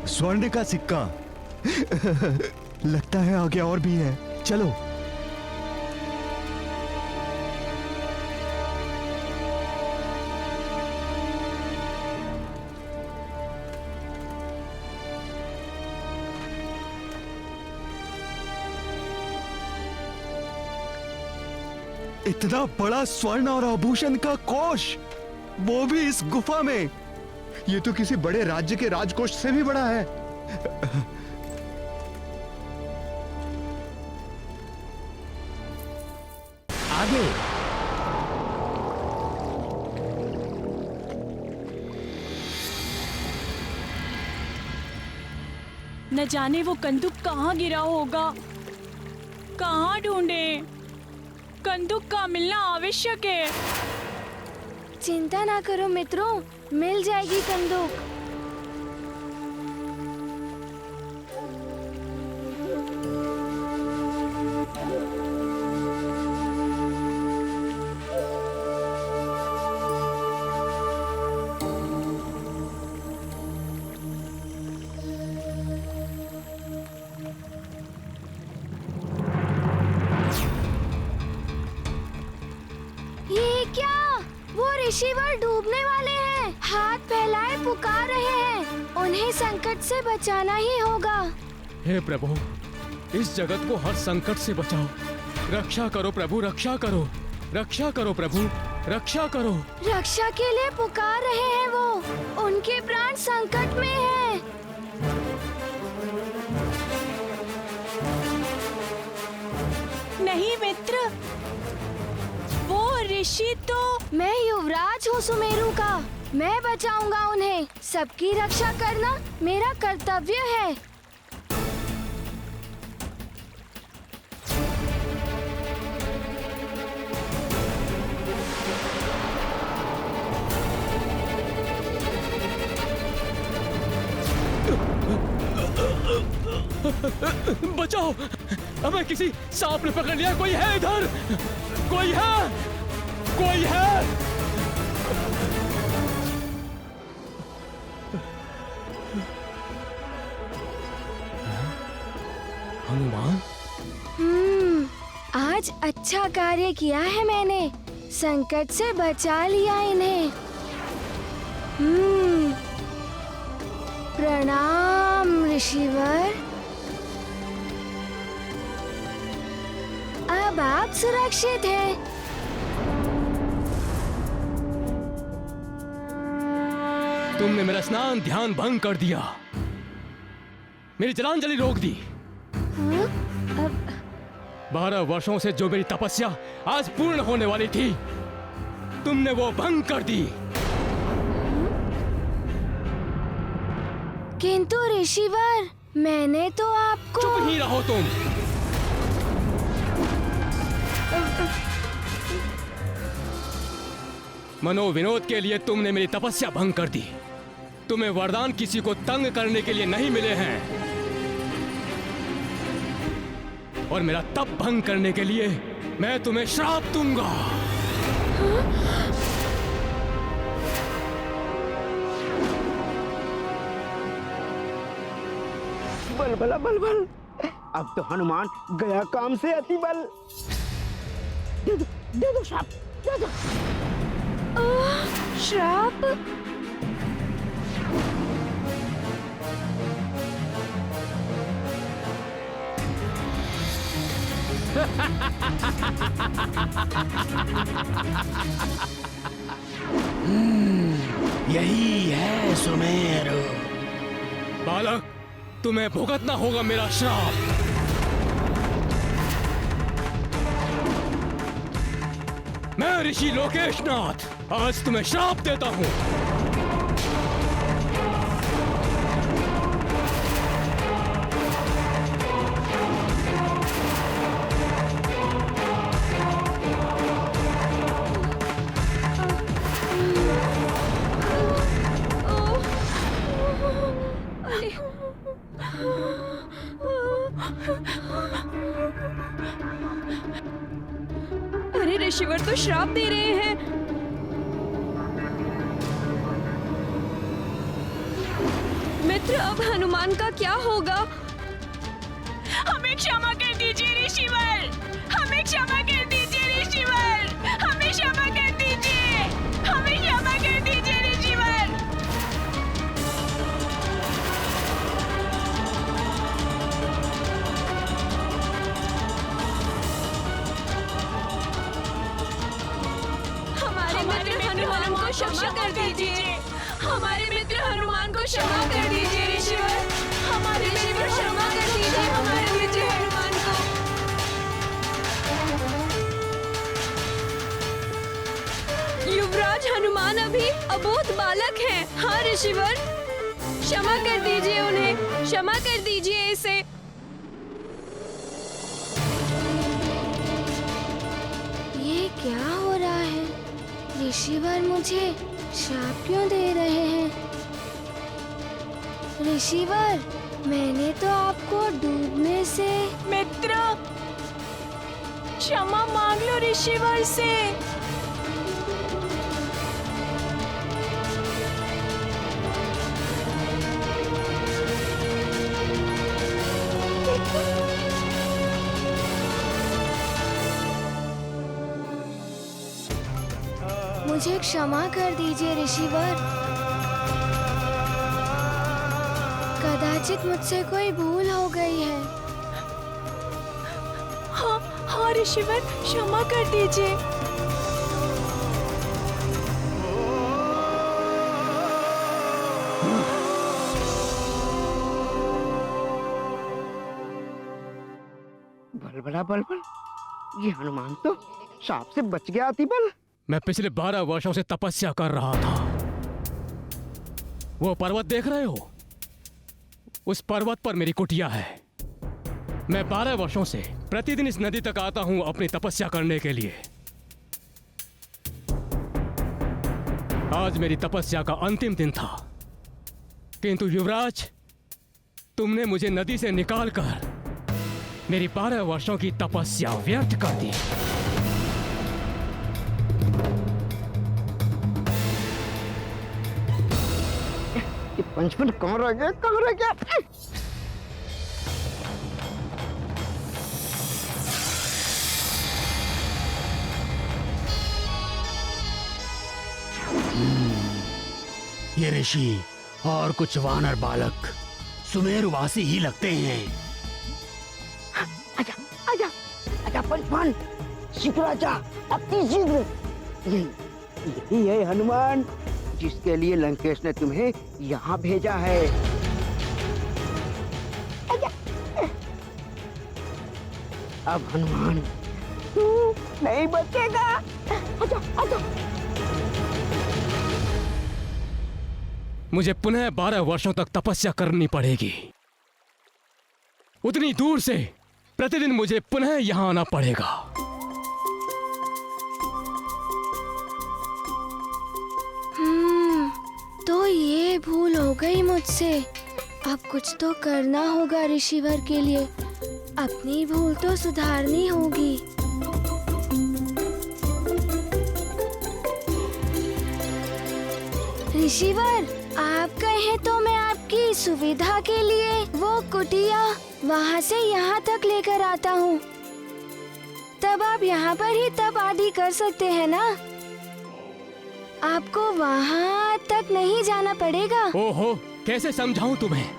F: स्वर्ण का सिक्का। लगता है आगे और भी है, चलो। इतना बड़ा स्वर्ण और आभूषण का कोष, वो भी इस गुफा में। ये तो किसी बड़े राज्य के राजकोष से भी बड़ा है।
J: आगे
N: न जाने वो कंदूक कहाँ गिरा होगा, कहाँ ढूंढें? कंदूक का मिलना आवश्यक है।
I: चिंता ना करो मित्रों, मिल जाएगी कंदूक। ये क्या? वो ऋषिवर डूबने वाले हैं। हाथ फैलाए पुकार रहे हैं। उन्हें संकट से बचाना ही होगा।
K: हे प्रभु, इस जगत को हर संकट से बचाओ। रक्षा करो प्रभु, रक्षा करो, रक्षा करो प्रभु, रक्षा करो।
I: रक्षा के लिए पुकार रहे हैं वो। उनके प्राण संकट में हैं।
N: नहीं मित्र, वो ऋषि तो
I: मैं युवराज हूँ सुमेरु का। मैं बचाऊंगा उन्हें। सबकी रक्षा करना मेरा कर्तव्य है।
K: बचाओ, हमें किसी सांप ने पकड़ लिया। कोई है इधर? कोई है? कोई है? हनुमान,
I: आज अच्छा कार्य किया है मैंने। संकट से बचा लिया इन्हें। प्रणाम ऋषिवर। अब आप सुरक्षित हैं।
K: तुमने मेरा स्नान ध्यान भंग कर दिया, मेरी जलांजलि रोक दी। 12 वर्षों से जो मेरी तपस्या आज पूर्ण होने वाली थी, तुमने वो भंग कर दी।
I: किंतु ऋषिवर, मैंने तो आपको।
K: चुप ही रहो तुम। मनोविनोद के लिए तुमने मेरी तपस्या भंग कर दी। तुम्हें वरदान किसी को तंग करने के लिए नहीं मिले हैं, और मेरा तप भंग करने के लिए मैं तुम्हें श्राप दूंगा।
M: बल बला बल बल। अब तो हनुमान गया काम से अति बल। दे दो श्राप, दे दो।
I: श्राप?
H: यही है सुमेरु।
K: बालक, तुम्हें भुगतना होगा मेरा श्राप। मैं ऋषि लोकेशनाथ आज तुम्हें श्राप देता हूँ।
N: अरे ऋषिवर तो श्राप दे रहे हैं। मित्र, अब हनुमान का क्या होगा? हमें क्षमा कर दीजिए ऋषिवर, हमें क्षमा कर दीजिए ऋषिवर, हमें क्षमा कर दीजिए, हमें क्षमा कर दीजिए ऋषिवर। हमारे मित्र हनुमान को क्षमा कर दीजिए। हमारे मित्र हनुमान को क्षमा कर दीजिए ऋषिवर। हमारे मित्र क्षमा कर दीजिए हमारे मित्र हनुमान को। युवराज हनुमान अभी अबोध बालक हैं। हाँ ऋषिवर, क्षमा कर दीजिए उन्हें, क्षमा कर दीजिए इसे।
I: ये क्या हो रहा है? ऋषिवर मुझे श्राप क्यों दे रहे हैं? ऋषिवर, मैंने तो आपको डूबने से।
N: मित्र, क्षमा मांग लो ऋषिवर से।
I: मुझे क्षमा कर दीजिए ऋषिवर। कदाचित मुझसे कोई भूल हो गई है।
N: हाँ हाँ ऋषिवर, क्षमा कर दीजिए।
M: बलबला बलबल, ये हनुमान तो सांप से बच गया अतिबल।
K: मैं पिछले 12 वर्षों से तपस्या कर रहा था। वो पर्वत देख रहे हो? उस पर्वत पर मेरी कुटिया है। मैं 12 वर्षों से प्रतिदिन इस नदी तक आता हूं अपनी तपस्या करने के लिए। आज मेरी तपस्या का अंतिम दिन था, किंतु युवराज, तुमने मुझे नदी से निकालकर मेरी 12 वर्षों की तपस्या व्यर्थ कर दी।
M: ये पंचपन कहाँ रह गया, कहाँ रह गया?
H: ये ऋषि और कुछ वानर बालक सुमेरुवासी ही लगते हैं।
M: आजा आजा आजा पंचपन, शीघ्र आजा, अति शीघ्र। यही है हनुमान जिसके लिए लंकेश ने तुम्हें यहाँ भेजा है। आजा। अब हनुमान तू नहीं बचेगा। आजा आजा।
K: मुझे पुनः 12 वर्षों तक तपस्या करनी पड़ेगी। उतनी दूर से प्रतिदिन मुझे पुनः यहां आना पड़ेगा।
I: तो ये भूल हो गई मुझसे। अब कुछ तो करना होगा ऋषिवर के लिए। अपनी भूल तो सुधारनी होगी। ऋषिवर, आप कहें तो मैं आपकी सुविधा के लिए वो कुटिया वहाँ से यहाँ तक लेकर आता हूँ। तब आप यहाँ पर ही तप आदि कर सकते हैं ना? आपको वहाँ तक नहीं जाना पड़ेगा।
K: ओहो, कैसे समझाऊं तुम्हें?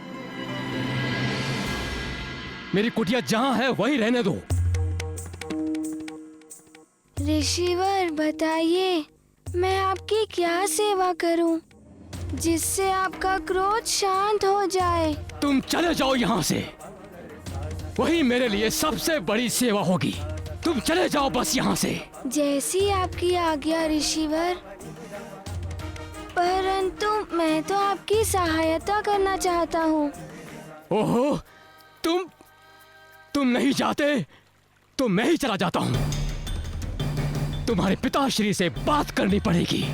K: मेरी कुटिया जहाँ है वहीं रहने दो।
I: ऋषिवर, बताइए मैं आपकी क्या सेवा करूं जिससे आपका क्रोध शांत हो जाए?
K: तुम चले जाओ यहाँ से, वही मेरे लिए सबसे बड़ी सेवा होगी। तुम चले जाओ बस यहाँ से।
I: जैसी आपकी आज्ञा ऋषिवर, परंतु मैं तो आपकी सहायता करना चाहता हूँ।
K: ओहो, तुम नहीं जाते तो मैं ही चला जाता हूँ। तुम्हारे पिताश्री से बात करनी पड़ेगी।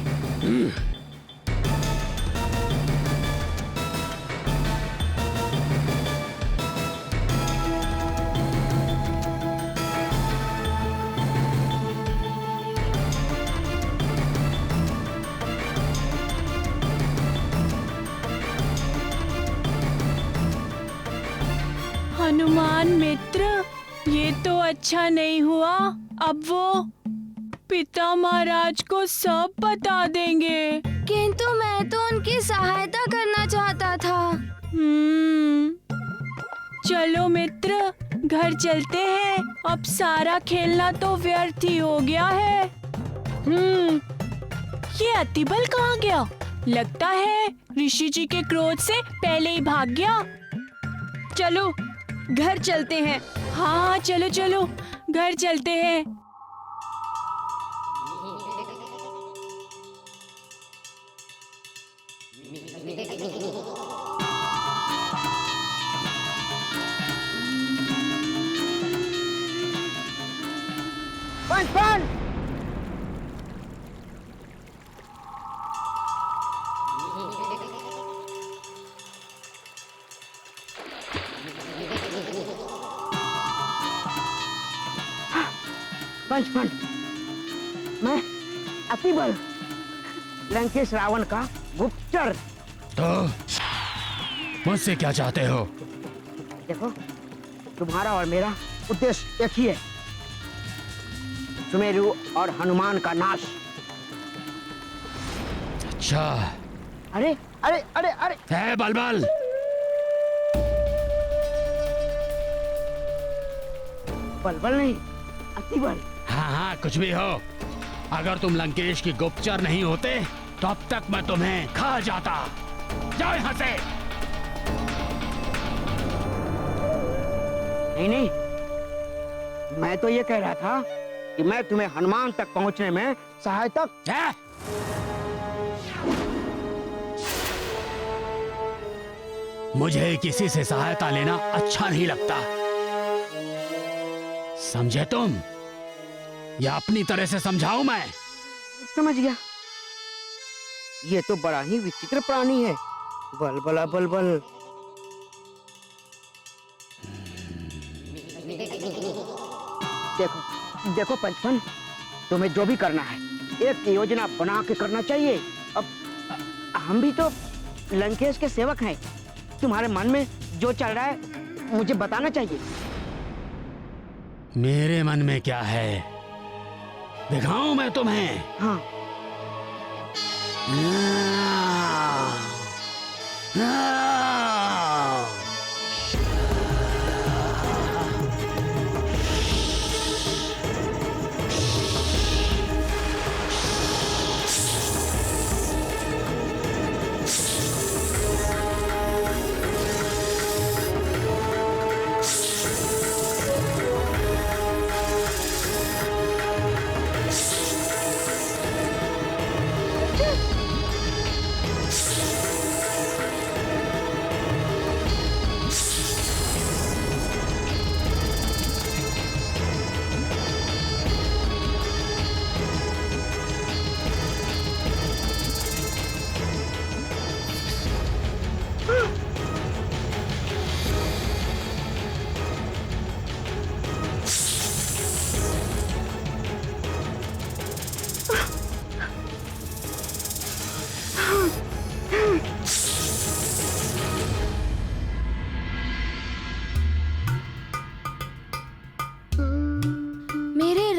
N: हनुमान मित्र, ये तो अच्छा नहीं हुआ। अब वो पिता महाराज को सब बता देंगे।
I: किंतु मैं तो उनकी सहायता करना चाहता था।
N: चलो मित्र, घर चलते हैं। अब सारा खेलना तो व्यर्थ ही हो गया है। ये अतिबल कहाँ गया? लगता है ऋषि जी के क्रोध से पहले ही भाग गया। चलो घर चलते हैं। हाँ चलो चलो, घर चलते हैं।
M: पंचपन, पंचपन, मैं अतिबल, लंकेश रावण का गुप्तचर।
H: तो मुझसे क्या चाहते हो?
M: देखो, तुम्हारा और मेरा उद्देश्य एक ही है, सुमेरु और हनुमान का नाश।
H: अच्छा।
M: अरे अरे अरे अरे
H: है बलबल,
M: बलबल नहीं, अतिबल।
H: हाँ हाँ, कुछ भी हो, अगर तुम लंकेश की गुप्तचर नहीं होते तो अब तक मैं तुम्हें खा जाता। जाओ यहाँ से।
M: नहीं नहीं, मैं तो ये कह रहा था कि मैं तुम्हें हनुमान तक पहुंचने में सहायता।
H: मुझे किसी से सहायता लेना अच्छा नहीं लगता, समझे तुम? या अपनी तरह से समझाऊं मैं?
M: समझ गया। ये तो बड़ा ही विचित्र प्राणी है, बलबला बलबल। देखो देखो पंचपन, तुम्हें जो भी करना है एक योजना बना के करना चाहिए। अब हम भी तो लंकेश के सेवक हैं, तुम्हारे मन में जो चल रहा है मुझे बताना चाहिए।
H: मेरे मन में क्या है दिखाऊं मैं तुम्हें?
M: हाँ।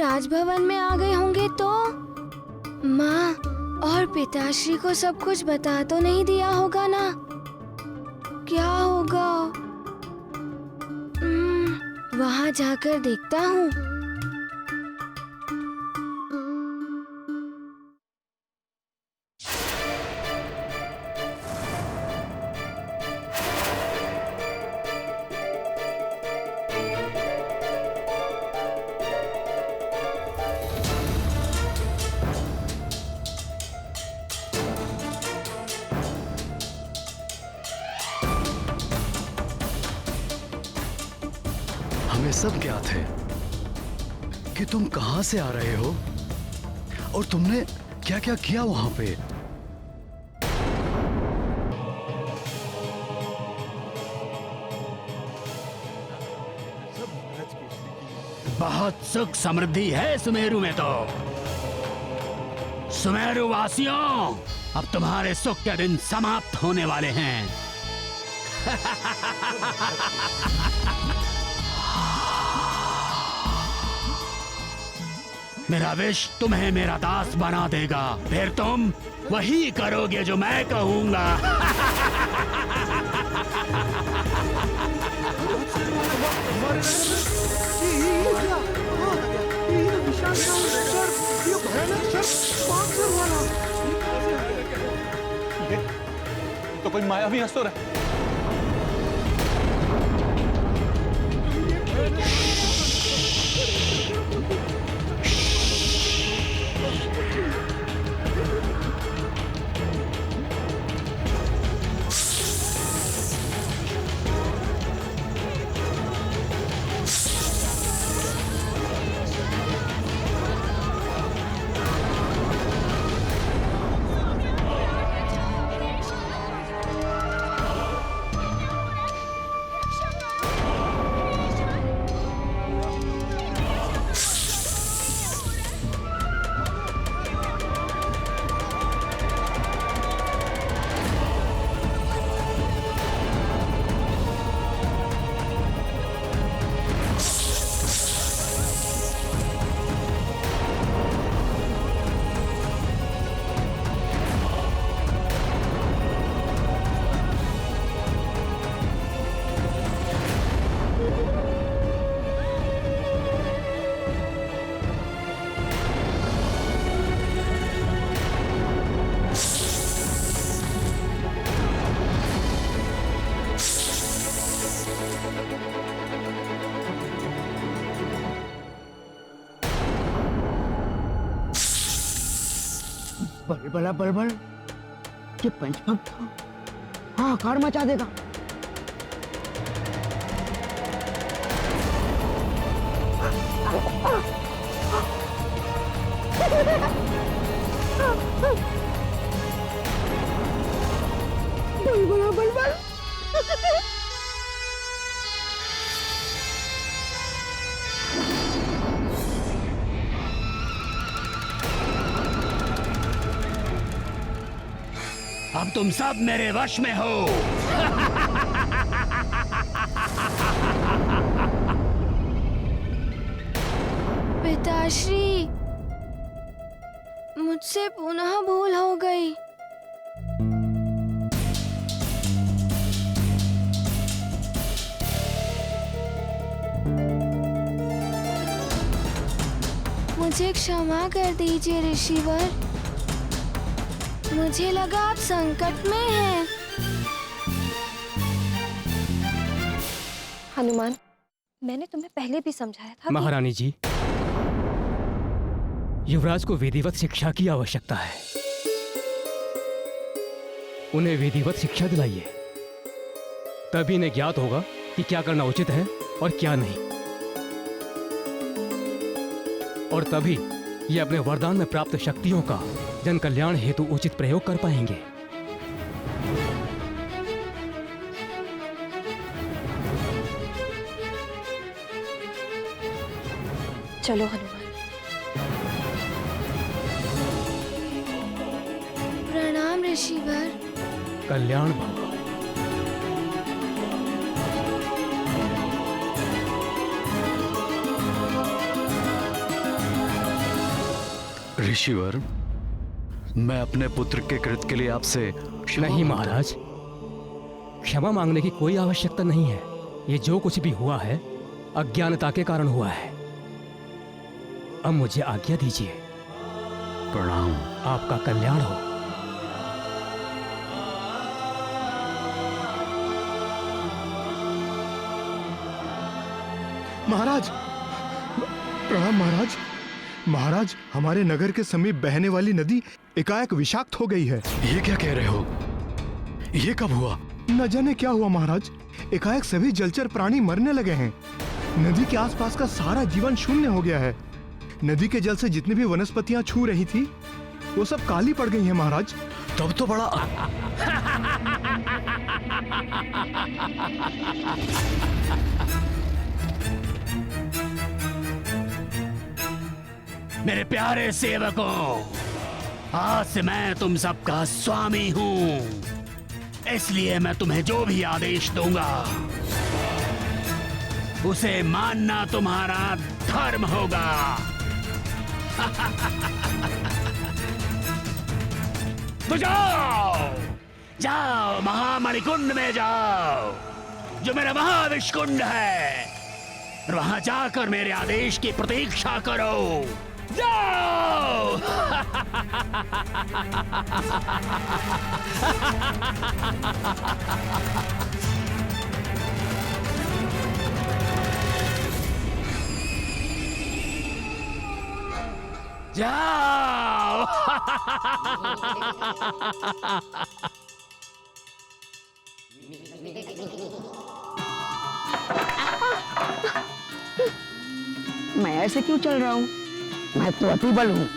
I: राजभवन में आ गए होंगे तो माँ और पिताश्री को सब कुछ बता तो नहीं दिया होगा ना? क्या होगा? वहाँ जाकर देखता हूँ।
D: हमें सब ज्ञात है कि तुम कहां से आ रहे हो और तुमने क्या क्या किया वहां पे।
H: बहुत सुख समृद्धि है सुमेरु में तो। सुमेरु वासियों, अब तुम्हारे सुख के दिन समाप्त होने वाले हैं। मेरा विष तुम्हें मेरा दास बना देगा, फिर तुम वही करोगे जो मैं कहूंगा।
E: तो कोई मायावी असुर है।
M: बलबला बलबल, ये पंचभक्त हाहाकार मचा देगा। बलबला बलबल।
H: अब तुम सब मेरे वश में हो।
I: पिताश्री, मुझसे पुनः भूल हो गई। मुझे क्षमा कर दीजिए ऋषिवर। मुझे लगा आप संकट में हैं।
B: हनुमान, मैंने तुम्हें पहले भी समझाया था।
K: महारानी जी, युवराज को विधिवत शिक्षा की आवश्यकता है। उन्हें विधिवत शिक्षा दिलाइए, तभी इन्हें ज्ञात होगा कि क्या करना उचित है और क्या नहीं, और तभी ये अपने वरदान में प्राप्त शक्तियों का जन कल्याण हेतु उचित प्रयोग कर पाएंगे।
B: चलो हनुमान।
I: प्रणाम ऋषिवर।
K: कल्याण भव।
D: ऋषिवर, मैं अपने पुत्र के कृत्य के लिए आपसे
K: नहीं महाराज, क्षमा मांगने की कोई आवश्यकता नहीं है। ये जो कुछ भी हुआ है अज्ञानता के कारण हुआ है। अब मुझे आज्ञा दीजिए।
D: प्रणाम।
K: आपका कल्याण हो।
O: महाराज, प्रणाम महाराज। महाराज, हमारे नगर के समीप बहने वाली नदी एकाएक विषाक्त हो गई है।
D: ये क्या कह रहे हो? ये कब हुआ?
O: न जाने क्या हुआ महाराज, एकाएक सभी जलचर प्राणी मरने लगे हैं। नदी के आसपास का सारा जीवन शून्य हो गया है। नदी के जल से जितनी भी वनस्पतियां छू रही थी वो सब काली पड़ गई हैं महाराज।
D: तब तो बड़ा
H: मेरे प्यारे सेवकों, आज से मैं तुम सबका स्वामी हूं, इसलिए मैं तुम्हें जो भी आदेश दूंगा उसे मानना तुम्हारा धर्म होगा। तो जाओ जाओ, महामणिकुंड में जाओ, जो मेरा महाविष्कुंड है, और वहां जाकर मेरे आदेश की प्रतीक्षा करो। जाओ। जाओ।
M: मैं ऐसे क्यों चल रहा हूँ? मैं तो अतिबल हूँ।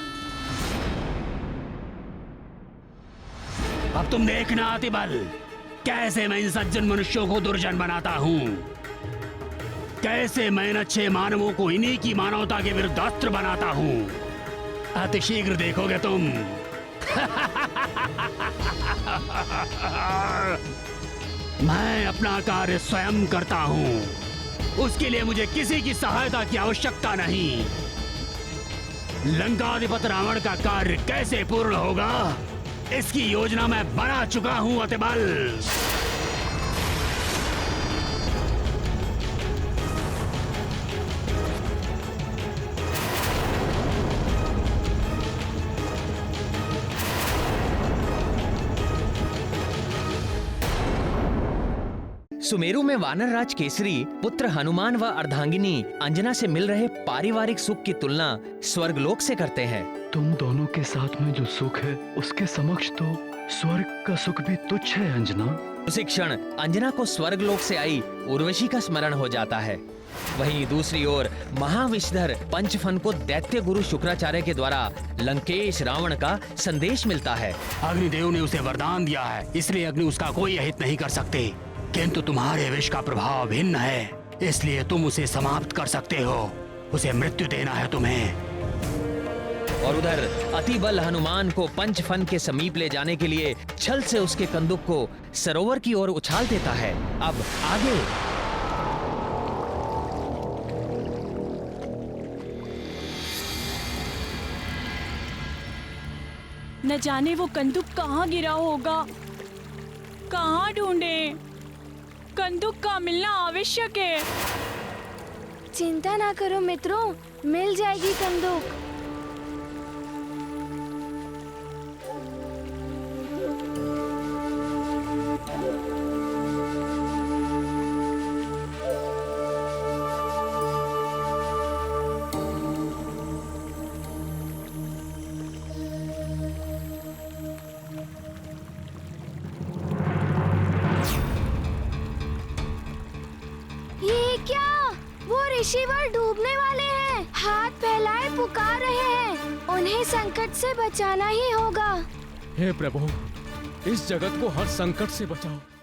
H: अब तुम देखना अतिबल, कैसे मैं इन सज्जन मनुष्यों को दुर्जन बनाता हूँ, कैसे मैं इन अच्छे मानवों को इन्हीं की मानवता के विरुद्ध अस्त्र बनाता हूँ। अतिशीघ्र देखोगे तुम। मैं अपना कार्य स्वयं करता हूँ, उसके लिए मुझे किसी की सहायता की आवश्यकता नहीं। लंकाधिपति रावण का कार्य कैसे पूर्ण होगा, इसकी योजना मैं बना चुका हूं अतिबल।
J: सुमेरु में वानर राज केसरी पुत्र हनुमान व अर्धांगिनी अंजना से मिल रहे पारिवारिक सुख की तुलना स्वर्गलोक से करते हैं।
D: तुम दोनों के साथ में जो सुख है उसके समक्ष तो स्वर्ग का सुख भी तुच्छ है अंजना।
J: उसी क्षण अंजना को स्वर्गलोक से आई उर्वशी का स्मरण हो जाता है। वहीं दूसरी ओर महाविषधर पंचफन को दैत्य गुरु शुक्राचार्य के द्वारा लंकेश रावण का संदेश मिलता है।
H: अग्निदेव ने उसे वरदान दिया है, इसलिए अग्नि उसका कोई अहित नहीं कर सकते, किंतु तुम्हारे विष का प्रभाव भिन्न है, इसलिए तुम उसे समाप्त कर सकते हो। उसे मृत्यु देना है तुम्हें।
J: और उधर अति बल हनुमान को पंचफन के समीप ले जाने के लिए छल से उसके कंदुक को सरोवर की ओर उछाल देता है। अब आगे
N: न जाने वो कंदुक कहाँ गिरा होगा, कहाँ ढूंढें? कंदुक का मिलना आवश्यक है।
I: चिंता ना करो मित्रों, मिल जाएगी कंदुक। ये क्या? वो ऋषिवर डूबने वाले हैं, हाथ फैलाए पुकार रहे हैं। उन्हें संकट से बचाना ही होगा।
K: हे प्रभु, इस जगत को हर संकट से बचाओ।